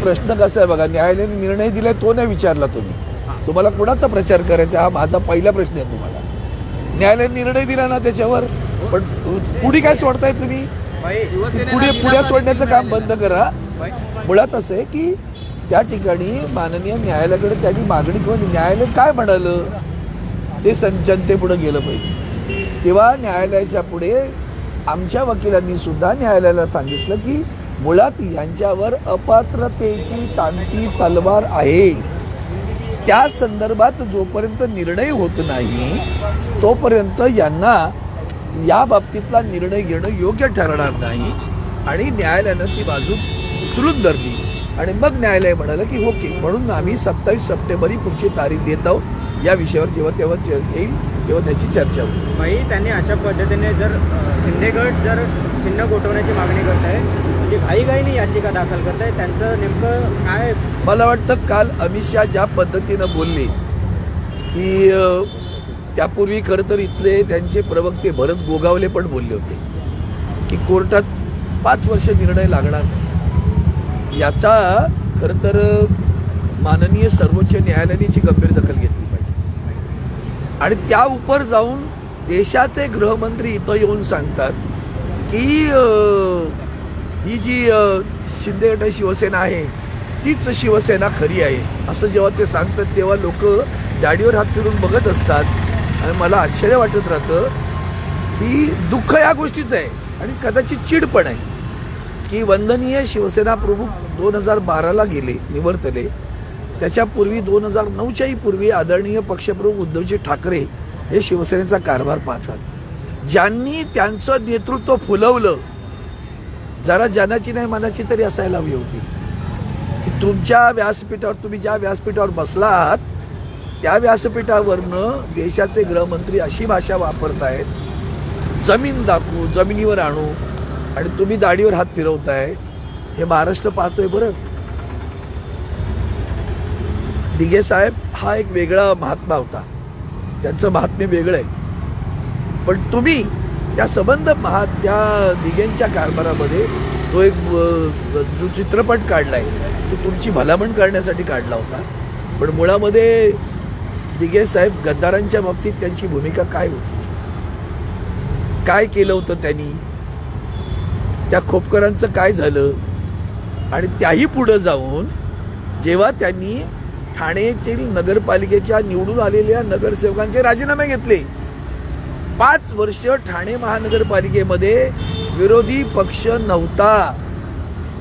प्रश्न कसा आहे बघा, न्यायालयाने निर्णय दिलाय तो नाही विचारला तुम्ही. तुम्हाला कोणाचा प्रचार करायचा हा माझा पहिला प्रश्न आहे तुम्हाला. न्यायालयाने निर्णय दिला ना त्याच्यावर, पण पुढे काय सोडताय तुम्ही? पुढे सोडण्याचं काम बंद करा. मुळात असं आहे की त्या ठिकाणी माननीय न्यायालयाकडे त्यांनी मागणी किंवा न्यायालय काय म्हणालं ते जनतेपुढे गेलं पाहिजे. तेव्हा न्यायालयाच्या पुढे आमच्या वकिलांनी सुद्धा न्यायालयाला सांगितलं की मुळात यांच्यावर अपात्रतेची तांती तलवार आहे. त्या संदर्भात जोपर्यंत निर्णय होत नाही तोपर्यंत यांना या बाबतीतला निर्णय घेणं योग्य ठरणार नाही. आणि न्यायालयानं ती बाजू उचलून धरली आणि मग न्यायालय म्हणालं की ओके, म्हणून आम्ही 27 सप्टेंबर ही पुढची तारीख देत आहोत. या विषयावर जेव्हा तेव्हा येईल तेव्हा त्याची चर्चा होईल. भाई त्यांनी अशा पद्धतीने जर शिंदेगड जर चिन्ह गोठवण्याची मागणी करत आहे म्हणजे घाईघाईने याचिका दाखल करत आहे, त्यांचं नेमकं काय? मला वाटतं काल अमित शहा ज्या पद्धतीनं बोलले की त्यापूर्वी खरं तर इथले त्यांचे प्रवक्ते भरत गोगावले पण बोलले होते की कोर्टात 5 वर्ष निर्णय लागणार नाही. याचा खरं तर माननीय सर्वोच्च न्यायालयाने गंभीर दखल घेतली पाहिजे. आणि त्या उपर जाऊन देशाचे गृहमंत्री इथं येऊन सांगतात की ही जी शिंदे गट शिवसेना आहे तीच शिवसेना खरी आहे. असं जेव्हा ते सांगतात तेव्हा लोक दाढीवर हात फिरून बघत असतात. आणि मला आश्चर्य वाटत राहतं की दुःख या गोष्टीचं आहे आणि कदाचित चीड पण आहे की वंदनीय शिवसेना प्रमुख 2012ला गेले, निवर्तले. त्याच्यापूर्वी 2009च्याही पूर्वी आदरणीय पक्षप्रमुख उद्धवजी ठाकरे हे शिवसेनेचा कारभार पाहतात. ज्यांनी त्यांचं नेतृत्व फुलवलं, जरा जनाची नाही मनाची तरी असायला हवी होती की तुमच्या व्यासपीठावर, तुम्ही ज्या व्यासपीठावर बसला आहात त्या व्यासपीठावरनं देशाचे गृहमंत्री अशी भाषा वापरतायत, जमीन दाखवू, जमिनीवर आणू, आणि तुम्ही दाढीवर हात फिरवताय. हे महाराष्ट्र पाहतोय. बरं, दिघे साहेब हा एक वेगळा महात्मा होता, त्यांचं महात्म्य वेगळं आहे. पण तुम्ही त्या संबंध त्या दिघेंच्या कारभारामध्ये तो एक जो चित्रपट काढलाय तो तुमची भलामण करण्यासाठी काढला होता. पण मुळामध्ये दिघे साहेब गद्दारांच्या बाबतीत त्यांची भूमिका काय होती, काय केलं होतं त्यांनी, त्या खोपकरांचं काय झालं. आणि त्याही पुढं जाऊन जेव्हा त्यांनी ठाण्यातील नगरपालिकेच्या निवडून आलेल्या नगरसेवकांचे राजीनामे घेतले, 5 वर्ष ठाणे महानगरपालिकेमध्ये विरोधी पक्ष नव्हता.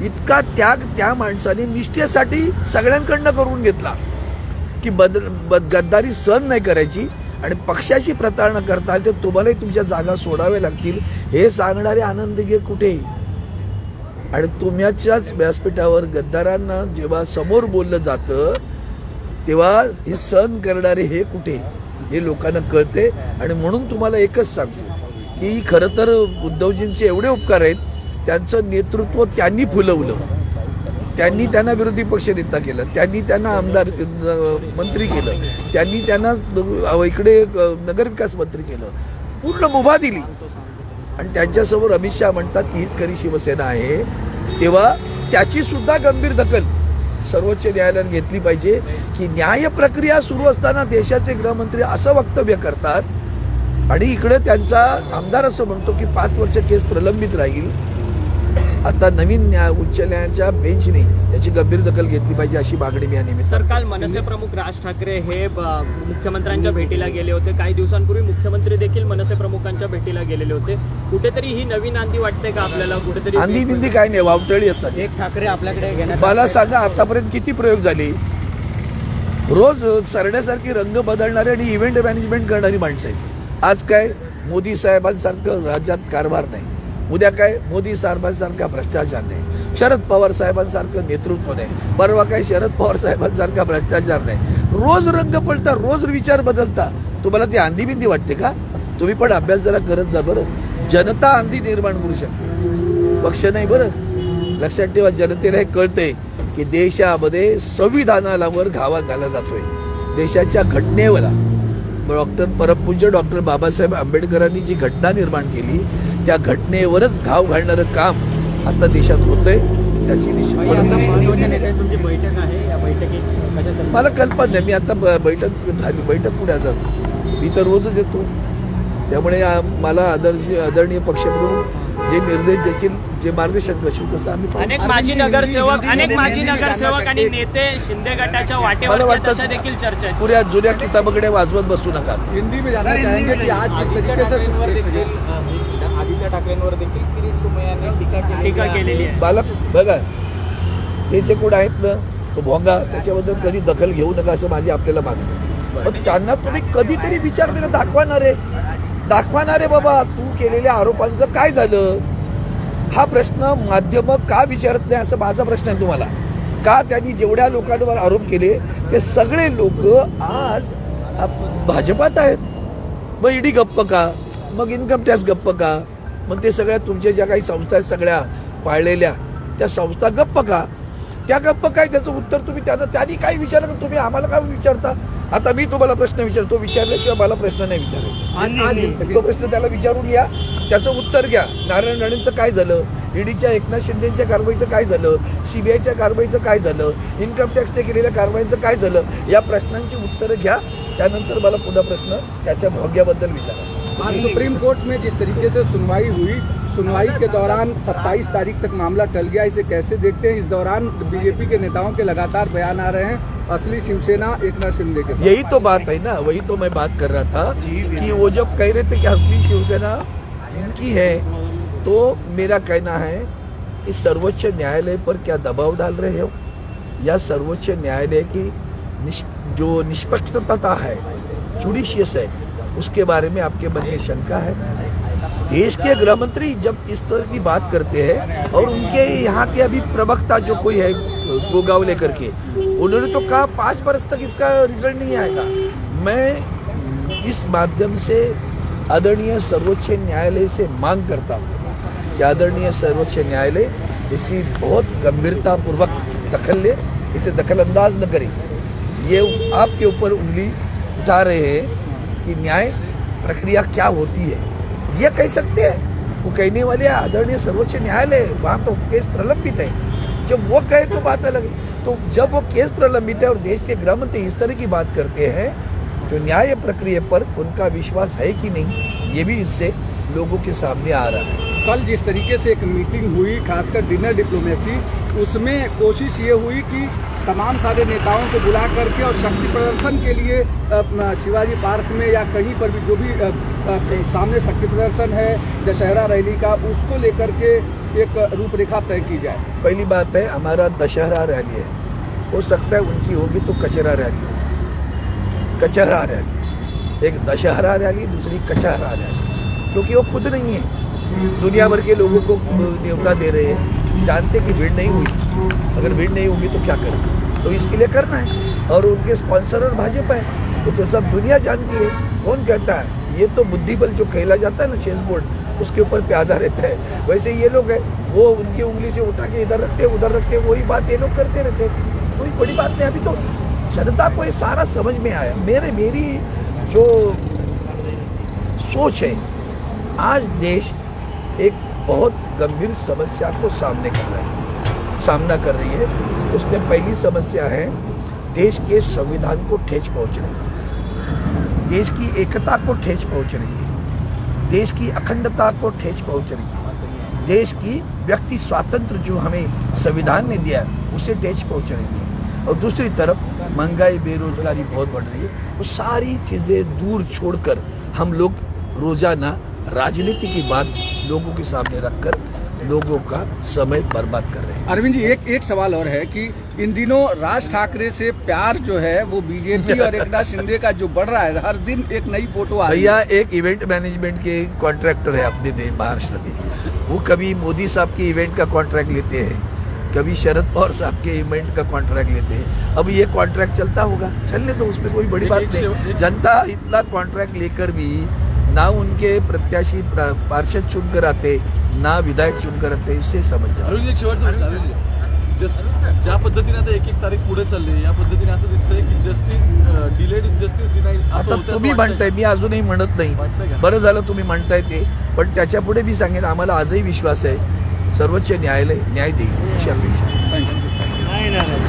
इतका त्याग त्या माणसाने निष्ठेसाठी सगळ्यांकडनं करून घेतला की गद्दारी सहन नाही करायची आणि पक्षाची प्रतारणा करता तर तुम्हालाही तुमच्या जागा सोडाव्या लागतील हे सांगणारे आनंद घे कुठे. आणि तुम्हाच्याच व्यासपीठावर गद्दारांना जेव्हा समोर बोललं जातं तेव्हा हे सहन करणारे हे कुठे, हे लोकांना कळते. आणि म्हणून तुम्हाला एकच सांगतो की खरं तर उद्धवजींचे एवढे उपकार आहेत, त्यांचं नेतृत्व त्यांनी फुलवलं, त्यांनी त्यांना विरोधी पक्ष नेता केलं, त्यांनी त्यांना आमदार मंत्री केलं, त्यांनी त्यांना इकडे नगरविकास मंत्री केलं, पूर्ण मुभा दिली. आणि त्यांच्यासमोर अमित शहा म्हणतात की हीच खरी शिवसेना आहे. तेव्हा त्याची सुद्धा गंभीर दखल सर्वोच्च न्यायालयाने घेतली पाहिजे की न्याय प्रक्रिया सुरू असताना देशाचे गृहमंत्री असं वक्तव्य करतात आणि इकडे त्यांचा आमदार असं म्हणतो की 5 वर्ष केस प्रलंबित राहील. आता नवीन उच्च न्यायालयाच्या बेंचने याची गंभीर दखल घेतली पाहिजे अशी मागणी मी निमित्त. सर, काल मनसे प्रमुख राज ठाकरे हे मुख्यमंत्र्यांच्या भेटीला गेले होते. काही दिवसांपूर्वी मुख्यमंत्री देखील मनसे प्रमुखांच्या भेटीला गेलेले होते. कुठेतरी ही नवीन नांदी वाटते का आपल्याला? कुठेतरी नांदी बिंदी काय नाही, वावटळी असतात. एक ठाकरे आपल्याकडे घेण्यात मला सांगा आतापर्यंत किती प्रयोग झाले? रोज सरण्यासारखी रंग बदलणारी आणि इव्हेंट मॅनेजमेंट करणारी माणसं आहेत. आज काय मोदी साहेबांसारखं राज्यात कारभार नाही, उद्या काय मोदी साहेबांसारखा भ्रष्टाचार नाही, शरद पवार साहेबांसारखं नेतृत्व नाही, परवा काय शरद पवार साहेबांसारखा भ्रष्टाचार नाही. रोज रंग पळता, रोज विचार बदलता. तुम्हाला ती आंधी बिंदी वाटते का? तुम्ही पण अभ्यास जरा करत जा. बरं, जनता आंधी निर्माण करू शकते, पक्ष नाही. बरं, लक्षात ठेवा, जनतेला हे कळतंय की देशामध्ये संविधानावर घावा घाला जातोय, देशाच्या घटनेवर. परमपूज्य डॉक्टर बाबासाहेब आंबेडकरांनी जी घटना निर्माण केली त्या घटनेवरच घाव घालणारं काम आता देशात होतंय. त्याची आता निश्चित महत्त्वाच्या नेत्यांची बैठक आहे, या बैठकीत कशा संदर्भात? मला कल्पना नाही. मी आता बैठक झाली, बैठक कुठे आता मी तर रोजच येतो. त्यामुळे मला आदरणीय पक्षप्रमुख जे निर्देश देतील, जे मार्गदर्शन करतील तसं आम्ही पाहू. अनेक माजी नगरसेवक आणि नेते शिंदे गटाच्या मला वाटेवर वाटतं तशा देखील चर्चा आहेत. पुऱ्या जुन्या किताबाकडे वाजवत बसू नका. हिंदी में जानना चाहेंगे कि आज जिस तरीके से आदित्य ठाकरेंवर देखील किरीट सोमय्यांनी टीका केलेली आहे. बालक बघा, हे जे कोण आहेत ना, तो भोंगा, त्याच्याबद्दल कधी दखल घेऊ नका असं माझी आपल्याला मागणी आहे. पण त्यांना तुम्ही कधीतरी विचार केला दाखवणार आहे बाबा, तू केलेल्या आरोपांचं काय झालं. हा प्रश्न माध्यम का विचारत नाही असं माझा प्रश्न आहे तुम्हाला. का त्यांनी जेवढ्या लोकांवर आरोप केले ते सगळे लोक आज भाजपात आहेत. मग ईडी गप्प का, मग इन्कम टॅक्स गप्प का, मग ते सगळ्या तुमच्या ज्या काही संस्था आहेत सगळ्या पाळलेल्या त्या संस्था गप्प का, त्या गप्प काय, त्याचं उत्तर तुम्ही त्यांनी काय विचारलं, तुम्ही आम्हाला काय विचारता. आता मी तुम्हाला प्रश्न विचारतो, विचारल्याशिवाय मला प्रश्न नाही विचारायचा. तो प्रश्न त्याला विचारून घ्या, त्याचं उत्तर घ्या. नारायण राणेंचं काय झालं, ईडीच्या एकनाथ शिंदेच्या कारवाईचं काय झालं, सीबीआयच्या कारवाईचं काय झालं, इन्कम टॅक्सने केलेल्या कारवाईचं काय झालं, या प्रश्नांची उत्तरं घ्या. त्यानंतर मला पुन्हा प्रश्न त्याच्या भाग्याबद्दल विचारा. आज सुप्रीम कोर्ट में जिस तरीके से सुनवाई हुई, सुनवाई के दौरान 27 तारीख तक मामला टल गया, इसे कैसे देखते हैं? इस दौरान बीजेपी के नेताओं के लगातार बयान आ रहे हैं, असली शिवसेना एकनाथ शिंदे के साथ। यही तो बात है ना, वही तो मैं बात कर रहा था कि वो जब कह रहे थे कि असली शिवसेना उनकी है, तो मेरा कहना है कि सर्वोच्च न्यायालय पर क्या दबाव डाल रहे हो, या सर्वोच्च न्यायालय की जो निष्पक्षता है, जुडिशियस है, उसके बारे में आपके मन में शंका है? देश के गृह मंत्री जब इस तरह की बात करते हैं, और उनके यहाँ के अभी प्रवक्ता जो कोई है गोगावले करके, उन्होंने तो कहा 5 वर्ष तक इसका रिजल्ट नहीं आएगा। मैं इस माध्यम से आदरणीय सर्वोच्च न्यायालय से मांग करता हूँ कि आदरणीय सर्वोच्च न्यायालय इसी बहुत गंभीरता पूर्वक दखल ले, इसे दखल अंदाज न करे। ये आपके ऊपर उंगली उठा रहे हैं कि न्याय प्रक्रिया क्या होती है, ये कह सकते हैं। वो कहने वाले आदरणीय सर्वोच्च न्यायालय, वहाँ तो केस प्रलंबित है। जब वो कहे तो बात अलग है, तो जब वो केस प्रलंबित है और देश के गृह मंत्री इस तरह की बात करते हैं, तो न्याय प्रक्रिया पर उनका विश्वास है कि नहीं, ये भी इससे लोगों के सामने आ रहा है। कल जिस तरीके से एक मीटिंग हुई, खासकर डिनर डिप्लोमेसी, उसमें कोशिश ये हुई कि तमाम सारे नेताओं को बुला करके और शक्ति प्रदर्शन के लिए शिवाजी पार्क में या कहीं पर भी जो भी सामने शक्ति प्रदर्शन है, दशहरा रैली का, उसको लेकर के एक रूपरेखा तय की जाए। पहली बात है, हमारा दशहरा रैली है, हो सकता है उनकी होगी तो कचरा रैली, कचहरा रैली, एक दशहरा रैली, दूसरी कचहरा रैली, क्योंकि वो खुद नहीं है, दुनिया भर के लोगों को न्योता दे रहे हैं, जानते कि भीड़ नहीं हुई, अगर भीड़ नहीं होगी तो क्या करें, तो इसके लिए करना है। और उनके स्पॉन्सर और भाजपा है, तो सब दुनिया जानती है। कौन कहता है, ये तो बुद्धिबल जो खेला जाता है ना, चेस बोर्ड, उसके ऊपर प्यादा रहता है, वैसे ये लोग हैं, वो उनकी उंगली से उठा के इधर रखते उधर रखते, वही बात ये लोग करते रहते, कोई बड़ी बात नहीं। अभी तो जनता को ये सारा समझ में आया। मेरी जो सोच है, आज देश एक बहुत गंभीर समस्या को सामना कर रही है। उसमें पहली समस्या है देश के संविधान को ठेस पहुंच रही है, देश की एकता को ठेस पहुंच रही है, देश की अखंडता को ठेस पहुंच रही है, देश की व्यक्ति स्वातंत्र जो हमें संविधान ने दिया उसे ठेस पहुंच रही है। और दूसरी तरफ महंगाई, बेरोजगारी बहुत बढ़ रही है। वो सारी चीज़ें दूर छोड़कर हम लोग रोजाना राजनीति की बात लोगों के सामने रखकर लोगों का समय बर्बाद कर रहे हैं। अरविंद जी, एक सवाल और है कि इन दिनों राज ठाकरे से प्यार जो है वो बीजेपी और एकनाथ शिंदे का जो बढ़ रहा है, हर दिन एक नई फोटो आ रही है। भैया एक इवेंट मैनेजमेंट के कॉन्ट्रैक्टर है अपने देश महाराष्ट्र में, वो कभी मोदी साहब के इवेंट का कॉन्ट्रैक्ट लेते हैं, कभी शरद पवार साहब के इवेंट का कॉन्ट्रैक्ट लेते हैं। अब ये कॉन्ट्रैक्ट चलता होगा, चलने तो उसमें कोई बड़ी बात नहीं। जनता इतना कॉन्ट्रैक्ट लेकर भी ना उनके प्रत्याशी पार्षद चुनकर आते, ना विधायक चुनकर आते, इससे समझ जाओ। ज्या पद्धतीने आता एक तारीख पुढे चालली, या पद्धतीने असं दिसतंय की जस्टिस डिलेड जस्टिस डिनाईड। आता तुम्ही म्हणताय, मी अजूनही म्हणत नाही, बरं झालं तुम्ही म्हणताय ते, पण त्याच्या पुढे मी सांगेन आम्हाला आजही विश्वास आहे सर्वोच्च न्यायालय न्याय देईल अशी अपेक्षा। नाही आणायचं